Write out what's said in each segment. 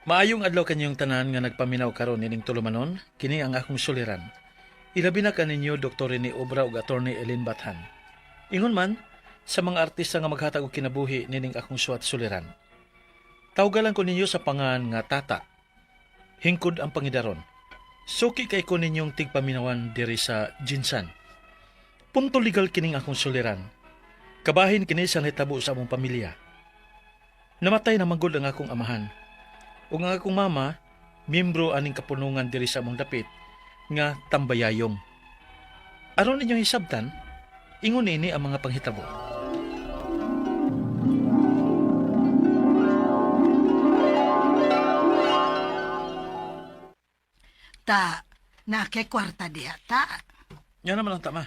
Maayong adlaw kanyang tanan nga nagpaminaw karon nining tulumanon, kini ang akong suliran. Ilabi na kaninyo Dr. Rene Obra ug Attorney Elin Bathan. Ingon man sa mga artista nga maghatag og kinabuhi nining akong suwat suliran. Tawgalan ko ninyo sa pangan nga Tata. Hingkod ang pangidaron. Suki kay ko ninyong tigpaminawan diri sa Jinsan. Punto legal kining akong suliran. Kabahin kini sa nahitabo sa among pamilya. Namatay na manggod ang akong amahan. Ug ang akong mama, miyembro aning kapunungan diri sa among dapit nga Tambayayong. Aron ninyong hisabtan, ingon ini ang mga panghitabo. Ta, na kay kwarta diha ta. Yan naman ang tama.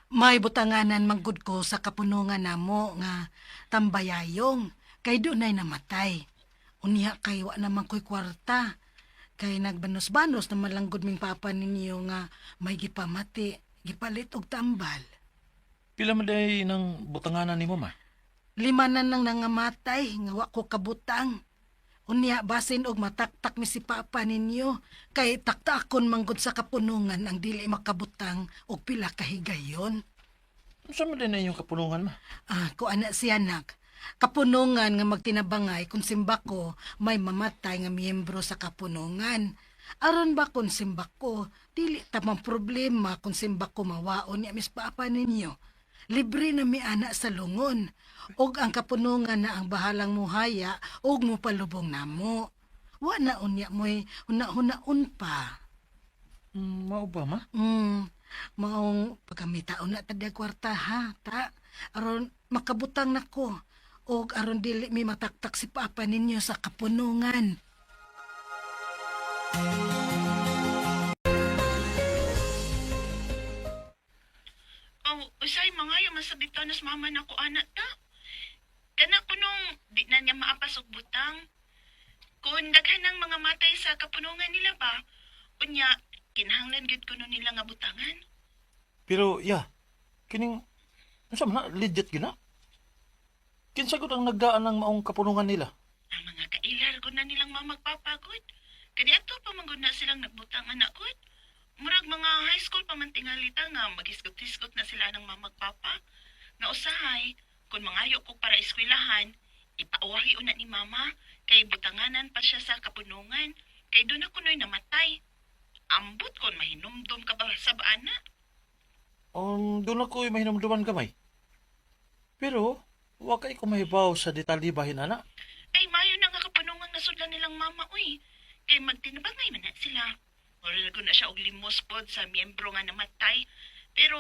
May butanganan manggod ko sa kapunungan namo nga Tambayayong kay dunay namatay. Unya kay wa naman ko'y kwarta. Kay nagbanos-banos na malanggod ming papa ninyo nga may gipamati, gipalit og tambal. Pila man day ng butanganan nimo ma? 5 na nang nangamatay nga wa ko kabutang. Unya basin og mataktak mi si papa ninyo kay taktakon manggod sa kapunungan ang dili makabutang og pila ka higayon. Unsa man din na inyong kapunungan ma? Ko ana si anak. Kapunungan nga magtinabangay kung simba ko may mamatay nga miyembro sa kapunungan. Aron ba kung simba ko, dili tamang problema kung simba ko mawaon niya mis papa ninyo. Libre na mi anak sa lungon. Og ang kapunungan na ang bahalang muhaya og mo palubong namo. Wa na unya mo'y huna-hunaon pa. Mao ba ma? Maong pagkamitaon na tadya kwarta ha, ta. Aron makabutang nako. Og aron dili mi mataktak si papa ninyo sa kapunungan. Usay mga yung masabito nas mama na ko anak ta. Kana punong di na niya maapas og butang. Kung daghan ng mga matay sa kapunungan nila ba, unya kinahanglan gyud kuno nila nga butangan. Pero kining unsa man na legit gina? Kinsa gud ang nagdaan ng maong kapunungan nila? Ang mga kailar gud na nilang mamagpapagod. Kani ato pa man gud na silang nagbutang anak gud. Murag mga high school pa man tingalita nga maghisgot-hisgot na sila ng mamagpapa. Nga usahay, kung mangayo ko para eskwelahan, ipauwahi una ni mama kay butanganan pa siya sa kapunungan. Kay doon ako no'y namatay. Ambot kon mahinumdum ka ba sa baana? Doon ako mahinumduman gamay. Pero, wa kay ko mahibaw sa detalye bahin ana. Ay mayo na nga kapunungan na sudlan nilang mama uy. Kay magtinabangay man na sila. Oral ko na siya og limos pod sa miyembro nga namatay. Pero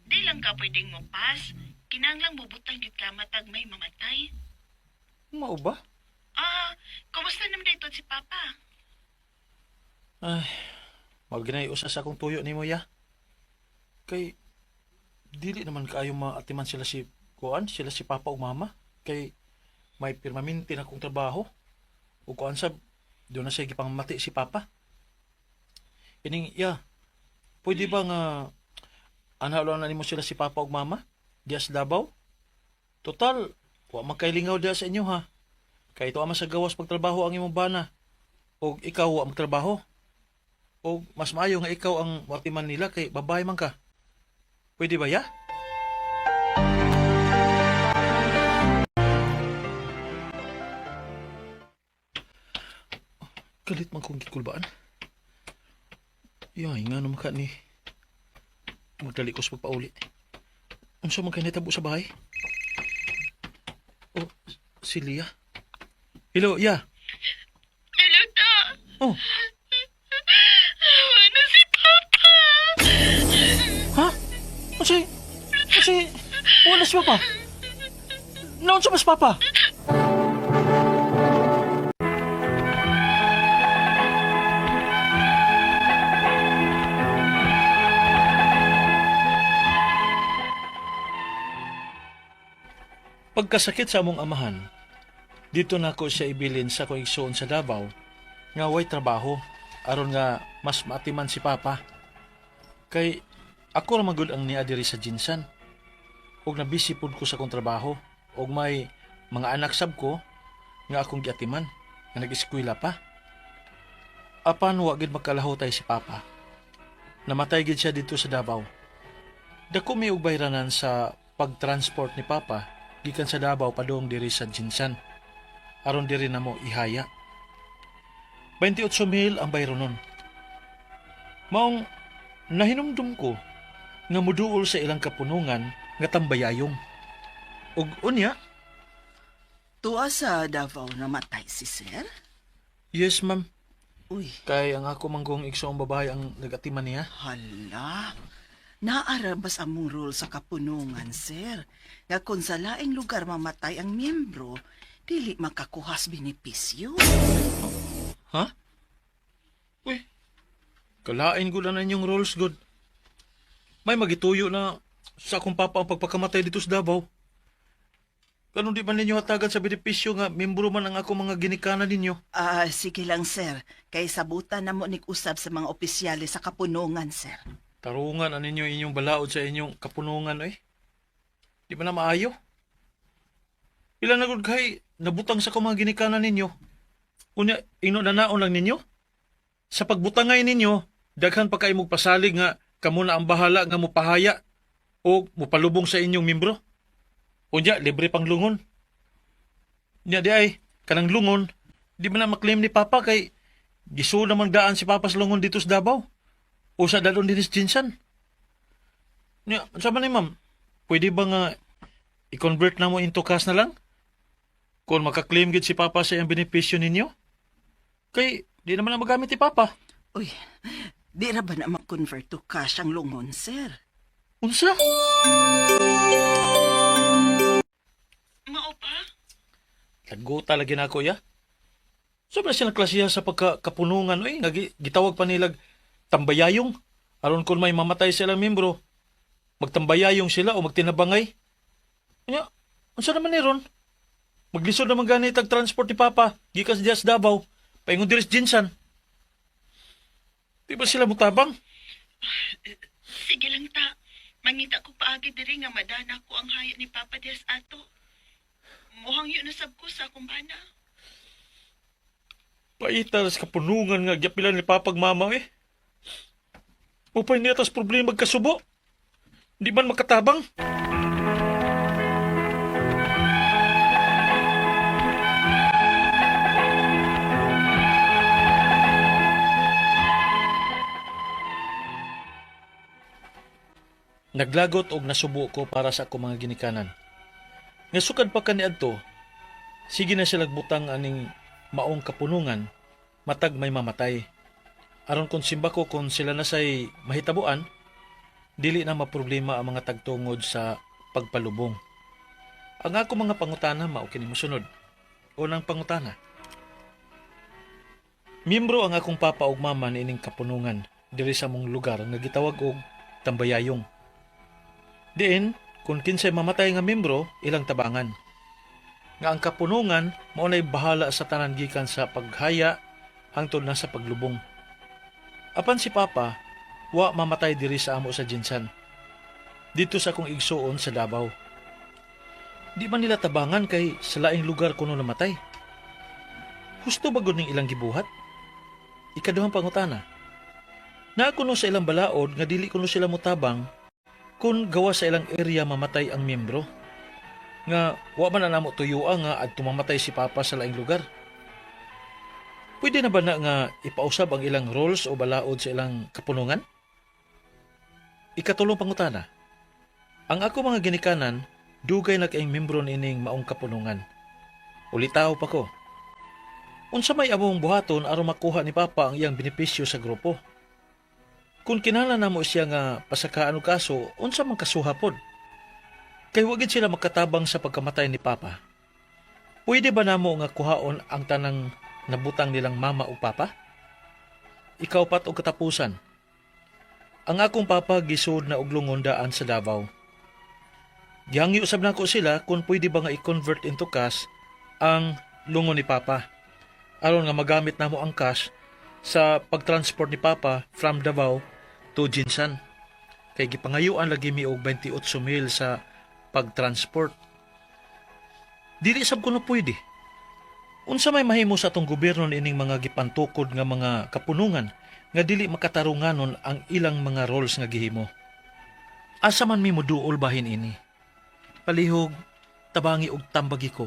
di lang ka pwedeng mo pas. Kinanglang bubutang yun ka matag may mamatay. Mao ba? Kumusta naman dito si Papa? Ay, maginay usas akong tuyo nimo ya. Kay dili naman kaayo maatiman sila si sila si Papa ug Mama. Kay may permanente na akong trabaho. Ug kuan sab doon na siya gipangmati si Papa. Kining pwede ba nga anhalon na nimo sila si Papa ug Mama? Diya sa Davao? Total, wa magkailingaw diya sa inyo ha. Kay ito ama sa gawas pagtrabaho ang imong bana. O ikaw wa magtrabaho. O mas maayo nga ikaw ang watiman nila kay babae man ka. Pwede ba ya? Galit man kong gikulbaan. Nga naman ka ni magdali ko sa pagpauli. Unsa man kay natabo sa bahay? Oh, si Lia. Hello, Hello, ta. Oh, Wala si Papa. ha? Kasi, wala si Papa. Naon sa mas Papa? Pagkasakit sa among amahan, dito na ako siya ibilin sa kong igsoon sa Davao nga way trabaho aron nga mas maatiman si Papa. Kay ako ra magud ang niya diri sa Jinsan. Ug nabisi pud ko sa kong trabaho ug may mga anak sab ko nga akong giatiman nga nag-eskwela pa. Apan wa gid magkalahutay si Papa. Namatay gid siya dito sa Davao. Dako may og bayranan sa pagtransport ni Papa gikan sa Davao padung diri sa Jinsan. Aron diri namo ihaya. 28,000 ang bayro nun. Maong nahinumdum ko nga muduol sa ilang kapunungan nga tambayayong. Ug unya, Tuwa sa Davao namatay si Sir? yes ma'am, Uy, kay ang ako manggong igsoong babae ang nagatiman niya. hala. Naarabas among rule sa kapunungan, Sir. Nga kung sa laing lugar mamatay ang miyembro, dili makakuhas benepisyo. Ha? Uy, kalain ko na inyong rules, good. May magituyo na sa akong papa ang pagpakamatay dito sa Davao. Ganun di ba ninyo hatagan sa benepisyo nga membro man ang ako mga ginikanan ninyo? Sige lang, Sir. Kay sabutan na mo usab sa mga opisyale sa kapunungan, Sir. Tarungan ang ninyo inyong balaod sa inyong kapunungan, eh. Di ba na maayo? Ilan na gud kay nabutang sa akong mga ginikanan ninyo? Unya, inunanaon lang ninyo? Sa pagbutangay ninyo, daghan pa kayo pasalig nga kamo na ang bahala nga mupahaya o mupalubong sa inyong membro. Unya, libre pang lungon. Nya di ay, kanang lungon, di ba na maklaim ni Papa kay gisu namang daan si Papa sa lungon dito sa Davao. O sa dalon din sa Jinsan. Nya, sama ni ma'am, pwede ba nga i-convert na mo into cash na lang? Kung makaklaim gid si Papa sa iyang benepisyo ninyo? Kay, di naman na magamit ni Papa. Uy, di ra ba na mag-convert to cash ang lungon, Sir? Unsa? Mao pa? Lago talaga na ako, ya. Sobra siya klasiya sa pagkakapunungan, nga gitawag pa nilag tambayayong. Aron kung may mamatay silang membro, magtambayayong sila o magtinabangay. Kanya, unsa naman ni ron? Maglisod naman ganit ang transport ni Papa, gikas diya sa Davao, paingon diri sa Jinsan. Di ba sila mutabang? Sige lang ta. Mangita ko paagi diri nga madana ko ang haya ni Papa Diaz ato. Muhang yun nasab ko sa akong bana. Paitar sa kapunungan nga gyapilan ni Papag Mama, eh. Upay niya tas problema magkasubo. Di man makatabang. Naglagot og nasubo ko para sa akong mga ginikanan. Nga sukad pa kaniadto, sige na sila butang aning maong kapunungan, matag may mamatay. Aron kung simba ko kung sila na say mahitabuan, dili na maproblema ang mga tagtungod sa pagpalubong. Ang ako mga pangutana mao kini mosunod. Unang pangutana. Miyembro ang akong papa ug mama niining kapunungan diri sa mong lugar nga gitawag og tambayayong. Diin, kung kinsay mamatay nga miyembro, ilang tabangan. Nga ang kapunungan mao nay bahala sa tanan gikan sa paghaya hangtod na sa paglubong. Apan si Papa, wa mamatay diri sa amo sa Jinsan. Dito sa akong igsuon sa Davao. Di man nila tabangan kay sa laing lugar kuno namatay. Husto ba gud ning ilang gibuhat? Ikaduhang pangutana. Na kuno sa ilang balaod nga dili kuno sila mutabang kung gawa sa ilang area mamatay ang miyembro. Nga wa man na namo tuyuan nga adto mamatay si Papa sa laing lugar. Pwede na ba na nga ipausab ang ilang roles o balaod sa ilang kapunungan? Ikatulong pangutana. Ang ako mga ginikanan, dugay na kaing membro nining maong kapunungan. Ulitaw pa ko. Unsa may among buhaton aron makuha ni Papa ang iyang benepisyo sa grupo? Kung kinahanglan namo siya nga pasakaan og kaso, unsa man kasuhapod? Kay wa gid sila makatabang sa pagkamatay ni Papa. Pwede ba namo nga kuhaon ang tanang nabutang nilang mama o papa? Ikaw pat og katapusan. Ang akong papa gisud na og lungondaan sa Davao. Gihangi usab nako sila kung pwede ba nga i-convert into cash ang lungon ni Papa. Aron nga magamit namo ang cash sa pagtransport ni Papa from Davao to Jinsan. Kay gipangayuan lagi mi og 28,000 sa pagtransport. Dili sab kuno pwede. Unsa may mahimo sa atong gobyerno niining mga gipantukod nga mga kapunungan nga dili makatarunganon ang ilang mga roles nga gihimo. Asa man mi moduol bahin ini. Palihog, tabangi og tambagi ko.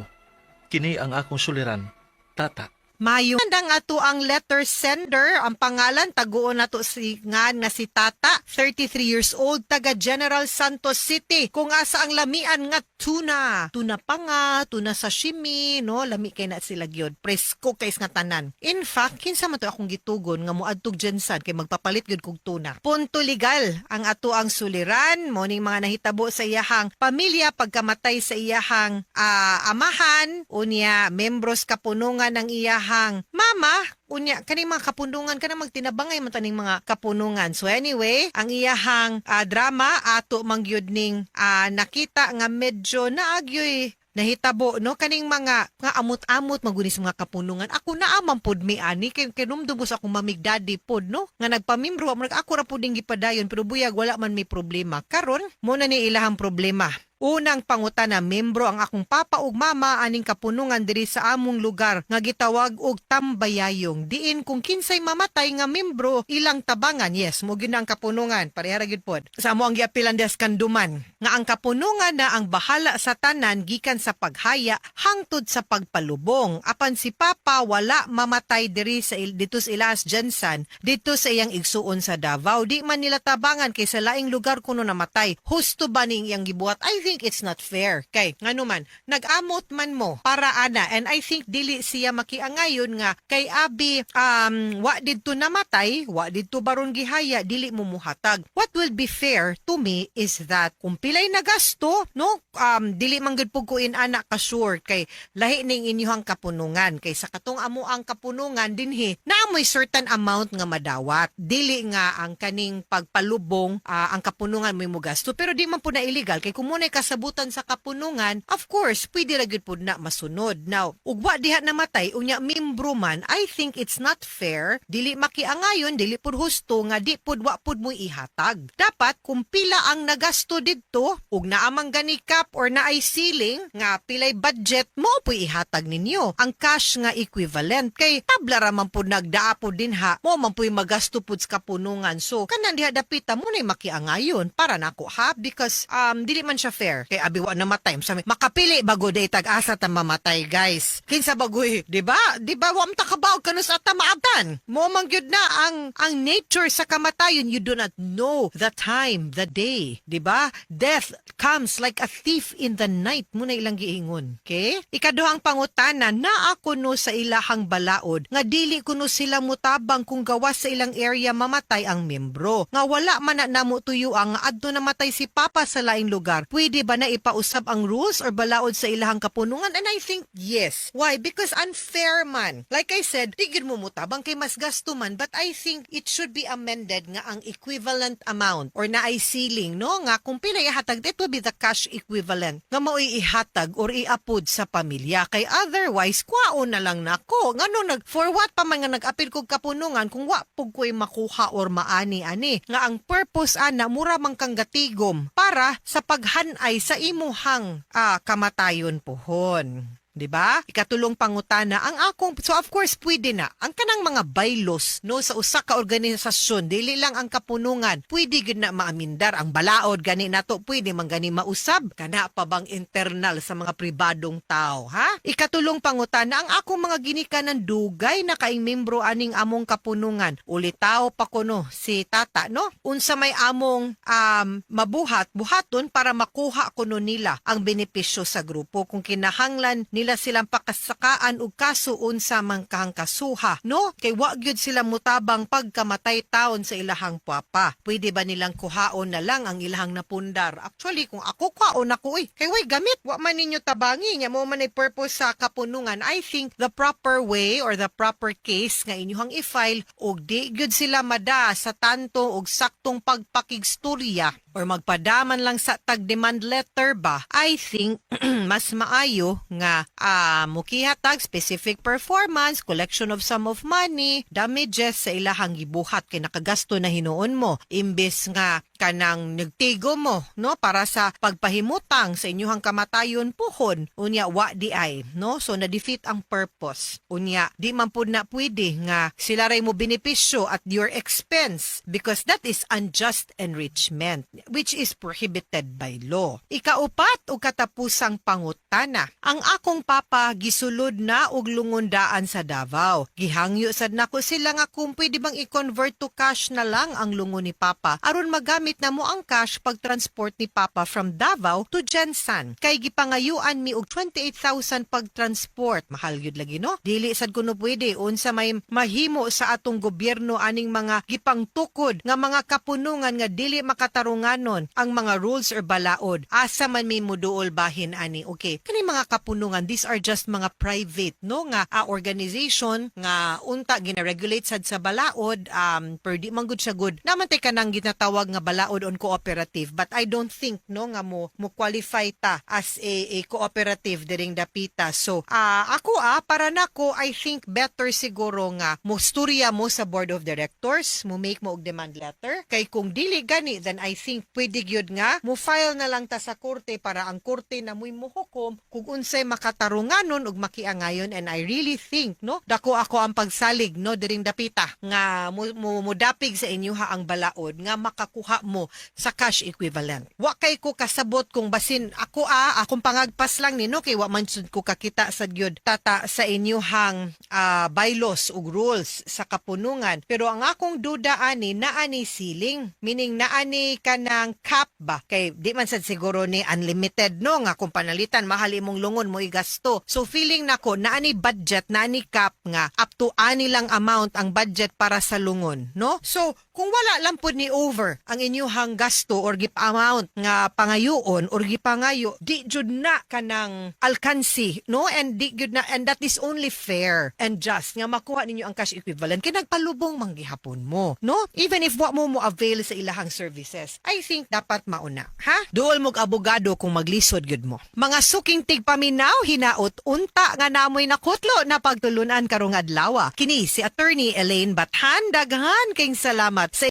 Kini ang akong suliran, Tata. Mayo. Andang ato ang letter sender, ang pangalan, taguon nato si ngan nga si Tata, 33 years old, taga General Santos City. Kung asa ang lamian nga tuna. Tuna pa nga, tuna sashimi, no? Lami kay na sila gyud. Presko kays nga tanan. In fact, kinsa man to akong gitugon nga moadtog Jensan kay magpapalit gyud kog tuna. Punto legal ang ato ang suliran, mo ning mga nahitabo sa iyahang pamilya pagkamatay sa iyahang amahan, unya membros kapunungan ng iyahang mama, unya kaning mga kapunungan kana magtinabangay man taning mga kapunungan. So anyway, ang iyahang drama ato mangyud ning nakita nga medyo naagyoy nahitabo no kaning mga amot-amot magunis mga kapunungan. Ako naa man pud mi ani kay kinumdumos akong mamigdadi pod no nga nagpamimbro ako ra pud ding gipadayon pero buyag wala man mi problema. Karon mo na ni ilahang problema. Unang pangutana, membro ang akong papa ug mama aning kapunungan diri sa among lugar nga gitawag og tambayayong. Diin kung kinsay mamatay nga membro ilang tabangan. Yes, mo gyud ang kapunungan. Pareha ra gyud pod. Sa amo ang giapilan des kanduman nga ang kapunungan na ang bahala sa tanan gikan sa paghaya hangtod sa pagpalubong. Apan si papa wala mamatay diri sa dito sa Ilas Jensan, dito sa iyang igsuon sa Davao. Di man nila tabangan kay sa laing lugar kuno namatay. Husto ba ning iyang gibuhat? I think it's not fair. Kay ngano man nag-amot man mo para ana, and I think dili siya makiangayon nga kay abi wa didto namatay, wa didto baron gihaya, dili mo muhatag. What will be fair to me is that kung pilay na gasto no dili man gud pug kuin ana ka sure kay lahi ning inyong kapunungan kay sa katong amo ang kapunungan dinhi na may certain amount nga madawat. Dili nga ang kaning pagpalubong ang kapunungan may mo gasto, pero di man po na illegal kay kung munay kasabutan sa kapunungan, of course, pwede ra gyud pud na masunod. Now, ugwa diha namatay, unya membro man, I think it's not fair, dili makiangayon, dili pud husto nga di pud wa pud mo ihatag. Dapat kung pila ang nagasto didto, ug naamang gani cap or naay ceiling nga pilay budget mo po ihatag ninyo. Ang cash nga equivalent kay tabla ra man pud nagdaa pud dinha, mo man puy magasto pud sa kapunungan. So, kanan diha dapita mo nay makiangayon para nako ha because dili man siya fair. Kay abi wa namatay. Makapili bago day tag-asa ta mamatay, guys. Kinsa bagoy, di ba? Di ba wa ta kabaw kanus ata maabtan. Mo man gyud na ang nature sa kamatayon, you do not know the time, the day, di ba? Death comes like a thief in the night. Muna ilang giingon. Okay? Ikaduhang pangutana na ako no sa ilahang balaod nga dili kuno sila mutabang kung gawas sa ilang area mamatay ang membro. Nga wala man na namo tuyo ang adto namatay si papa sa laing lugar. Pwede ba na ipausab ang rules or balaod sa ilahang kapunungan? And I think yes. Why? Because unfair man. Like I said, di gyud mo mutabang kay mas gasto man, but I think it should be amended nga ang equivalent amount or na ay ceiling no nga kung pila ihatag, that will be the cash equivalent nga mao'y ihatag or iapod sa pamilya. Kay otherwise kwaon na lang nako ngano for what pa man nga nag-apil kog kapunungan kung wa pug ko'y makuha or maani-ani nga ang purpose ana mura man kang gatigom para sa paghanay sa imuhang kamatayon pohon. Diba? Ikatulong pangutana ang akong, so of course pwede na ang kanang mga bylaws no sa usa ka organisasyon, dili lang ang kapunungan, pwede gid na maamindar ang balaod gani nato, pwede man gani mausab kana pa bang internal sa mga pribadong tao, ha? Ikatulong pangutana ang akong mga ginikanan dugay na kaing membro aning among kapunungan, ulitaw pa kuno si Tata no unsa may among buhaton para makuha kuno nila ang benepisyo sa grupo kung kinahanglan nila silang pakasakaan og kaso unsa man kahang kasuha no kay wa gyud sila mutabang pagkamatay taon sa ilahang papa. Pwede ba nilang kuhaon na lang ang ilahang napundar? Actually kung ako kuhaon ako kay way gamit wa man ninyo tabangi nya mo man ay purpose sa kapunungan. I think the proper way or the proper case nga inyong i-file og di gyud sila mada sa tanto og saktong pagpakigstorya or magpadaman lang sa tag-demand letter ba, I think mas maayo nga mukihatag specific performance, collection of sum of money, damages sa ilahang gibuhat kay nakagasto na hinuon mo. Imbes nga kanang nagtigo mo no para sa pagpahimutang sa inyong kamatayon puhon unya wa di ay no, so na defeat ang purpose unya di man pud na pwede nga sila ray mo benepisyo at your expense because that is unjust enrichment which is prohibited by law. Ikaupat og katapusang pangutana, ang akong papa gisulod na og lungondaan sa Davao. Gihangyo sad nako sila nga kung pwede bang i-convert to cash na lang ang lungon ni papa aron magamit na mo ang cash pag-transport ni papa from Davao to Jensan. Kay gipangayuan mi og 28,000 pag-transport. Mahal gyud lagi no? Dili sad kuno pwede unsa may mahimo sa atong gobyerno aning mga gipangtukod nga mga kapunungan nga dili makatarunganon ang mga rules or balaod. Asa man may muduol bahin ani. Okay, kani mga kapunungan these are just mga private no nga organization nga unta gina-regulate sad sa balaod per di man gud siya good naman tay kanang ginatawag nga balaod on cooperative but I don't think no nga mo qualify ta as a cooperative diring dapita. So ako para nako I think better siguro nga mo storya mo sa board of directors mo make mo og demand letter kay kung dili gani then I think pwede gyud nga mo file na lang ta sa korte para ang korte na mo'y muhukom kung unsay makatarunganon ug makiangayon and I really think no dako ako ang pagsalig no diring dapita nga mudapig sa inyoha ang balaod nga makakuha mo sa cash equivalent. Wa kay ko kasabot kung basin ako akong pangagpas lang ni no kay wa man sud ko kakita sa gyud tata sa inyohang bylaws ug rules sa kapunungan pero ang akong duda ani naani ceiling meaning naani kanang cap ba kay di man sad siguro ni unlimited no nga kung panalitan mahal imong lungon mo igasto. So feeling nako naani budget naani cap nga up to ani lang amount ang budget para sa lungon no. So kung wala lang pud ni over ang inyong gasto or gip amount nga pangayoon or gipangayo di jud na kanang alkansi no and di jud na and that is only fair and just nga makuha ninyo ang cash equivalent kay nagpalubong manggihapon mo no even if wa mo avail sa ilahang services. I think dapat mauna ha duol mog abogado kung maglisod gyud mo. Mga suking tigpaminaw hinaot unta nga namoy nakutlo na pagtulunan karong adlaw. Kini si Attorney Elaine Bathan daghan kayong salamat sa